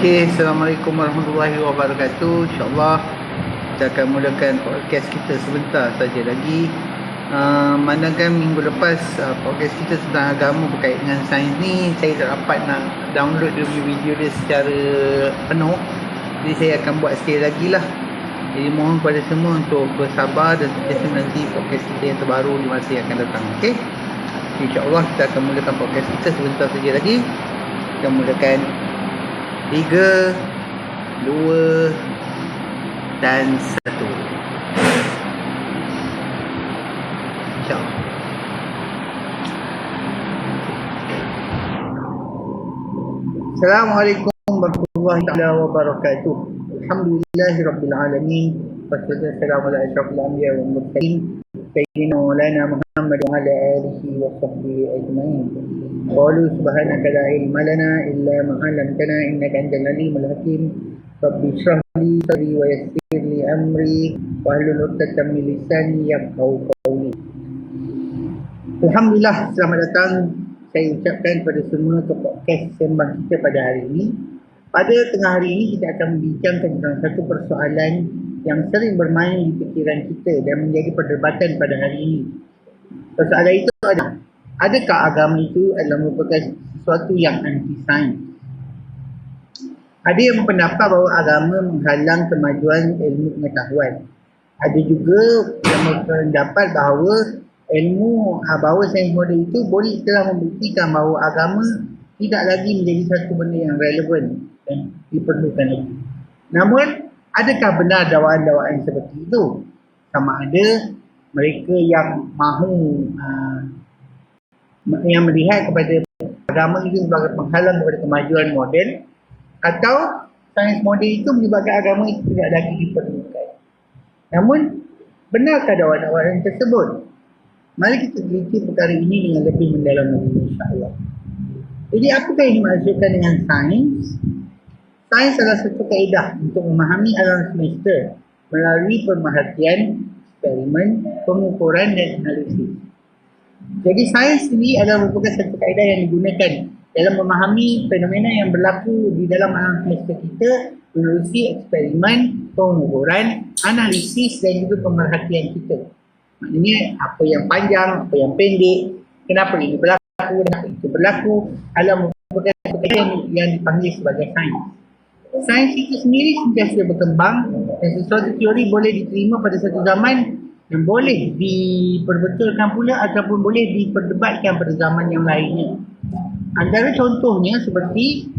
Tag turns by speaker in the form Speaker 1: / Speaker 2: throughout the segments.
Speaker 1: Okey, Assalamualaikum warahmatullahi wabarakatuh. InsyaAllah kita akan mulakan podcast kita sebentar saja lagi. Manakah minggu lepas podcast kita tentang agama berkait dengan sains ni, saya tak dapat nak download dia punya video dia secara penuh. Jadi saya akan buat sekali lagi lah. Jadi mohon kepada semua untuk bersabar dan sentiasa nanti podcast kita yang terbaru di masa yang akan datang. Okey, InsyaAllah kita akan mulakan podcast kita sebentar saja lagi. Kita mulakan 3, 2 dan 1. InsyaAllah. Assalamualaikum warahmatullahi wabarakatuh. Alhamdulillahirrabbilalamin. Wassalamualaikum warahmatullahi wabarakatuh. Sayyidina Maulana Muhammad wa ala alihi wa sahbihi ajma'in. Qalu subhanaka la ilma lana illa ma 'allamtana innaka antal alimul hakim. Rabbi shrah li sadri wa yassir li amri wahlul 'uqdatam min lisani yafqahu qawli. Alhamdulillah, selamat datang saya ucapkan kepada semua ke podcast sembang kita pada hari ini. Pada tengah hari ini kita akan membincangkan tentang satu persoalan yang sering bermain di fikiran kita dan menjadi perdebatan pada hari ini. Persoalan itu adalah, adakah agama itu adalah merupakan sesuatu yang anti-sains? Ada yang berpendapat bahawa agama menghalang kemajuan ilmu pengetahuan. Ada juga yang berpendapat bahawa bahawa sains moden itu boleh telah membuktikan bahawa agama tidak lagi menjadi satu benda yang relevan dan diperlukan lagi. Namun, adakah benar dakwaan-dakwaan seperti itu? Sama ada mereka yang mahu yang melihat kepada agama itu sebagai penghalang kepada kemajuan moden, atau sains moden itu menyebabkan agama itu tidak lagi diperlukan. Namun, benarkah dakwaan-dakwaan tersebut? Mari kita teliti perkara ini dengan lebih mendalam lagi, insyaAllah. Jadi, apakah yang dimaksudkan dengan sains? Sains adalah satu kaedah untuk memahami alam semesta melalui pemerhatian, eksperimen, pengukuran dan analisis. Jadi sains ini adalah merupakan satu kaedah yang digunakan dalam memahami fenomena yang berlaku di dalam alam semesta kita melalui eksperimen, pengukuran, analisis dan juga pemerhatian kita. Maknanya apa yang panjang, apa yang pendek, kenapa ini berlaku, kenapa itu berlaku, adalah merupakan satu kaedah yang dipanggil sebagai sains. Sains itu sendiri sentiasa berkembang dan sesuatu teori boleh diterima pada satu zaman dan boleh diperbetulkan pula ataupun boleh diperdebatkan pada zaman yang lainnya. Antara contohnya seperti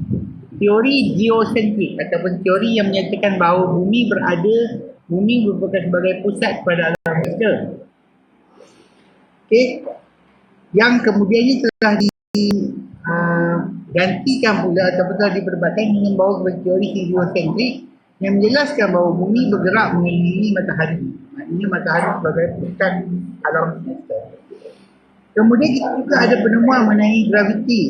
Speaker 1: teori geosentrik ataupun teori yang menyatakan bahawa bumi merupakan sebagai pusat pada alam semesta. Okey, yang kemudiannya telah gantikan pula ataupun telah diperdebatkan dengan bahawa kepada teori heliosentrik yang menjelaskan bahawa bumi bergerak mengelilingi matahari. Maknanya matahari sebagai pusat alam semesta. Kemudian kita juga ada penemuan mengenai graviti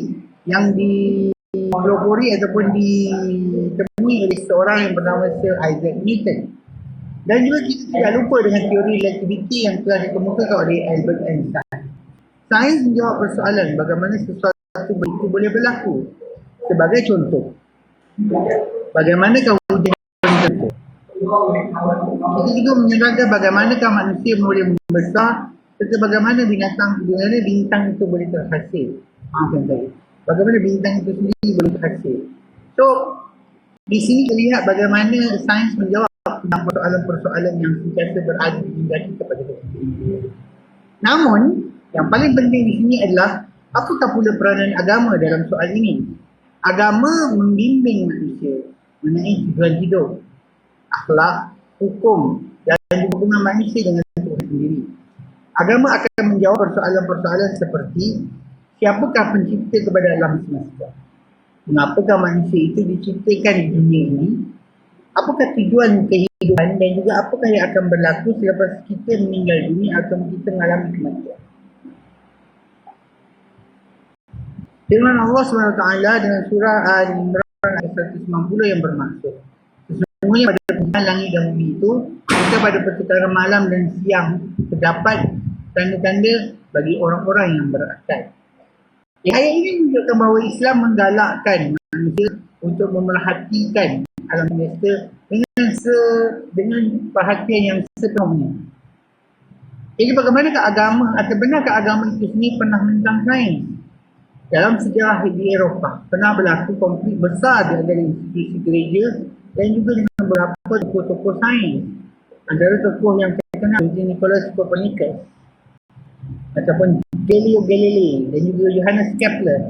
Speaker 1: yang dipelopori ataupun ditemui oleh seorang yang bernama Sir Isaac Newton. Dan juga kita tidak lupa dengan teori relativity yang telah dikemukakan oleh Albert Einstein. Sains menjawab persoalan bagaimana sesuatu itu boleh berlaku. Sebagai contoh, bagaimanakah hujan terjadi? Kita juga menyerangkan bagaimanakah manusia boleh membesar serta bagaimana bintang itu boleh terhasil. Maafkan saya. Bagaimana bintang itu sendiri boleh terhasil. So, di sini terlihat bagaimana sains menjawab tentang persoalan-persoalan yang sentiasa berada di minda kita pada ketika ini. Namun, yang paling penting di sini adalah apakah pula peranan agama dalam soal ini? Agama membimbing manusia mengenai tujuan hidup, akhlak, hukum dan hubungan manusia dengan Tuhan sendiri. Agama akan menjawab persoalan-persoalan seperti siapakah pencipta kepada alam semesta? Mengapakah manusia itu diciptakan di dunia ini? Apakah tujuan kehidupan dan juga apakah yang akan berlaku selepas kita meninggal dunia atau kita mengalami kematian? Firman Allah SWT dengan surah Al-Imran ayat 190 yang bermaksud, sesungguhnya pada penciptaan langit dan bumi itu, serta pada pertukaran malam dan siang terdapat tanda-tanda bagi orang-orang yang berakal. Ayat ini menunjukkan bahawa Islam menggalakkan manusia untuk memerhatikan alam semesta dengan perhatian yang sepenuhnya. Jadi bagaimanakah agama atau benarkah agama itu sendiri pernah menentang sains? Dalam sejarah di Eropah pernah berlaku konflik besar di antara institusi gereja dan juga dengan beberapa tokoh-tokoh sains. Antara tokoh yang terkenal seperti Nicolaus Copernicus ataupun Galileo Galilei dan juga Johannes Kepler,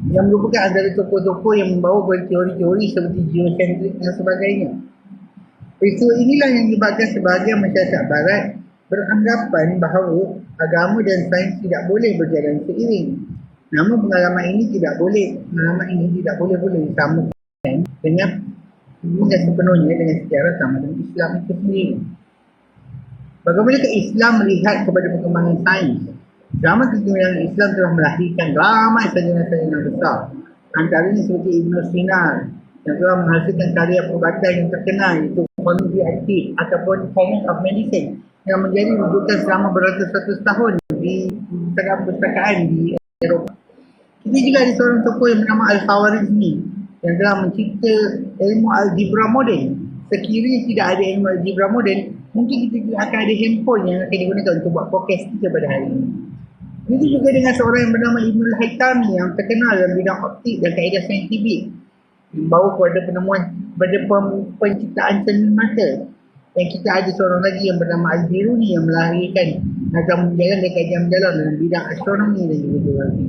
Speaker 1: yang merupakan antara tokoh-tokoh yang membawa teori-teori seperti geosentrik dan sebagainya. Peristiwa inilah yang menyebabkan sebahagian masyarakat barat beranggapan bahawa agama dan sains tidak boleh berjalan seiring. Namun pengalaman ini tidak boleh disamakan dengan sepenuhnya dengan sejarah sama dengan Islam itu sendiri. Bagaimanakah Islam melihat kepada perkembangan sains? Zaman kegemilangan Islam telah melahirkan ramai sarjana-sarjana besar. Antaranya seperti Ibn Sina yang telah menghasilkan karya perubatan yang terkenal, iaitu Formulae Active ataupun Science of Medicine, yang menjadi rujukan selama beratus-ratus tahun di perpustakaan di Eropah. Kita juga ada seorang tokoh yang bernama Al-Khawarizmi yang telah mencipta ilmu algebra moden. Sekiranya tidak ada ilmu algebra moden, mungkin kita tidak akan ada handphone yang akan digunakan untuk buat podcast kita pada hari ini. Begitu juga dengan seorang yang bernama Ibnul Haytami yang terkenal dalam bidang optik dan kaedah saintifik, membawa kepada penemuan pada penciptaan cermin mata. Dan kita ada seorang lagi yang bernama Al-Biruni yang melahirkan nazam menjalan dan kajian mendalam dalam bidang astronomi dan juga geografi.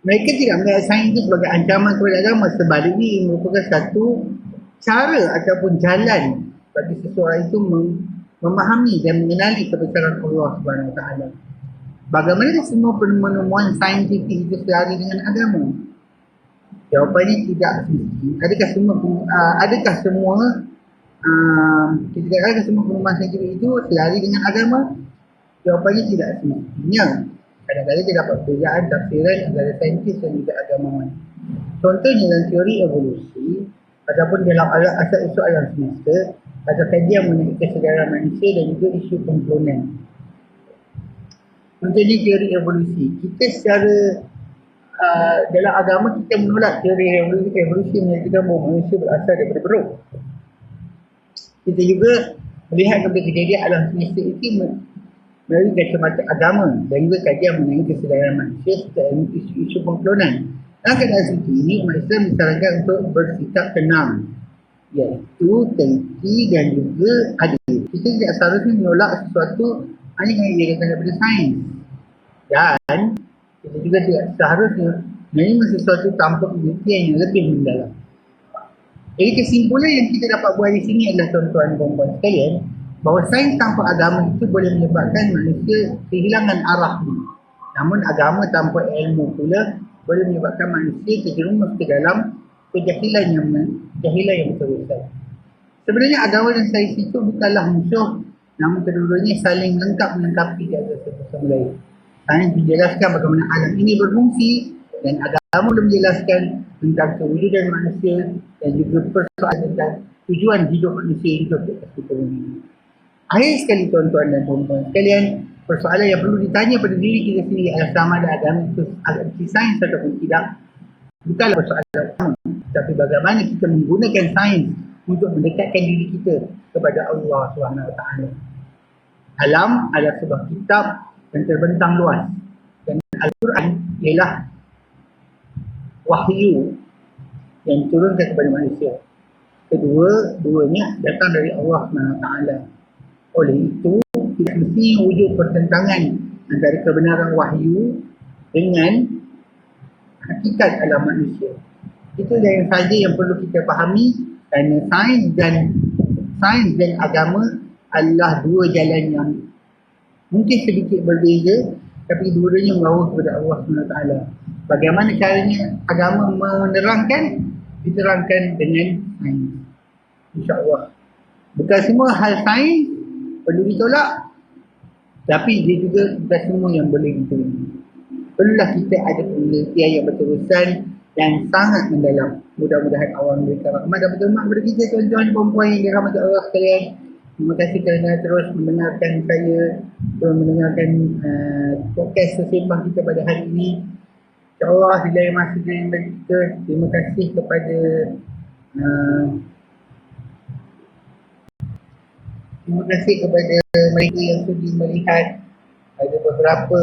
Speaker 1: Mereka tidak melihat sains itu sebagai ancaman kepada agama, sebaliknya ia merupakan satu cara ataupun jalan bagi seseorang itu memahami dan mengenali kebesaran Allah Subhanahu Wa Taala. Bagaimana semua penemuan saintifik itu selari dengan agama? Jawapannya tidak semesti. Adakah semua penemuan saintifik itu selari dengan agama? Jawapannya tidak semestinya. Kadang-kadang terdapat perbezaan tafsiran antara saintis dan juga agamawan. Contohnya dalam teori evolusi ataupun dalam asal-usul alam semesta atau kajian mengenai kesedaran manusia dan juga isu pengklonan. Contohnya teori evolusi. Kita secara dalam agama kita menolak teori evolusi menyatakan bahawa manusia berasal daripada beruk. Kita juga melihat kepada kejadian alam semesta itu melalui kacamata agama dan juga kajian mengenai kesedaran manusia serta isu-isu pengklonan. Dalam keadaan seperti ini, umat Islam disarankan untuk bersikap tenang, iaitu teliti dan juga adil. Kita tidak seharusnya menolak sesuatu hanya kerana ia datang daripada sains. Dan kita juga tidak seharusnya menerima sesuatu tanpa penelitian yang lebih mendalam. Jadi kesimpulan yang kita dapat buat di sini adalah, tuan-tuan dan puan-puan sekalian, bahawa sains tanpa agama itu boleh menyebabkan manusia kehilangan arahnya. Namun agama tanpa ilmu pula boleh menyebabkan manusia terjerumus ke dalam kejahilan yang berterusan. Sebenarnya agama dan sains itu bukanlah musuh, namun kedua-duanya saling melengkapi di antara satu sama lain. Sains menjelaskan bagaimana alam ini berfungsi dan agama boleh menjelaskan tentang kewujudan manusia dan juga persoalan tentang tujuan hidup manusia hidup di atas bumi. Akhir sekali, tuan-tuan dan puan-puan sekalian, persoalan yang perlu ditanya pada diri kita sendiri adalah sama ada agama itu sains ataupun tidak. Bukanlah persoalan utama, tapi bagaimana kita menggunakan sains untuk mendekatkan diri kita kepada Allah SWT. Alam adalah sebuah kitab yang terbentang luas, dan Al-Quran ialah wahyu yang diturunkan kepada manusia. Kedua-duanya datang dari Allah SWT. Oleh itu, tidak mesti wujud pertentangan antara kebenaran wahyu dengan hakikat alam manusia. Itu yang saja yang perlu kita fahami, kerana sains dan agama adalah dua jalan yang mungkin sedikit berbeza, tapi dua-duanya membawa kepada Allah SWT. Bagaimana caranya agama menerangkan? Diterangkan dengan sains. InsyaAllah. Bukan semua hal sains perlu ditolak, tapi dia juga bukan semua yang boleh diterima. Perlulah kita ada penelitian yang berterusan dan sangat mendalam. Mudah-mudahan Allah memberikan rahmat dan berterima kepada kita, tuan-tuan dan puan-puan yang dirahmati Allah sekalian. Terima kasih kerana terus mendengarkan saya, terus mendengarkan podcast sesembang kita pada hari ini. InsyaAllah di lain masa yang bagi kita. Terima kasih kepada uh, terima kasih kepada mereka yang sudi melihat. Ada beberapa,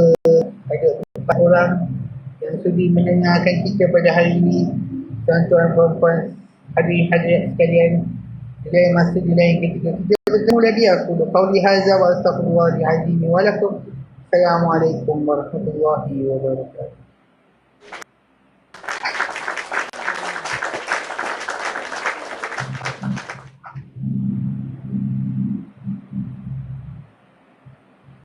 Speaker 1: ada 4 orang yang sudi mendengarkan kita pada hari ini. Tuan-tuan, puan-puan, hadirin-hadirat sekalian, di lain masa, di lain ketika kita bertemu lagi. Aku qauli hadza wa astaghfirullahaladzim wa lakum. Assalamualaikum warahmatullahi wabarakatuh.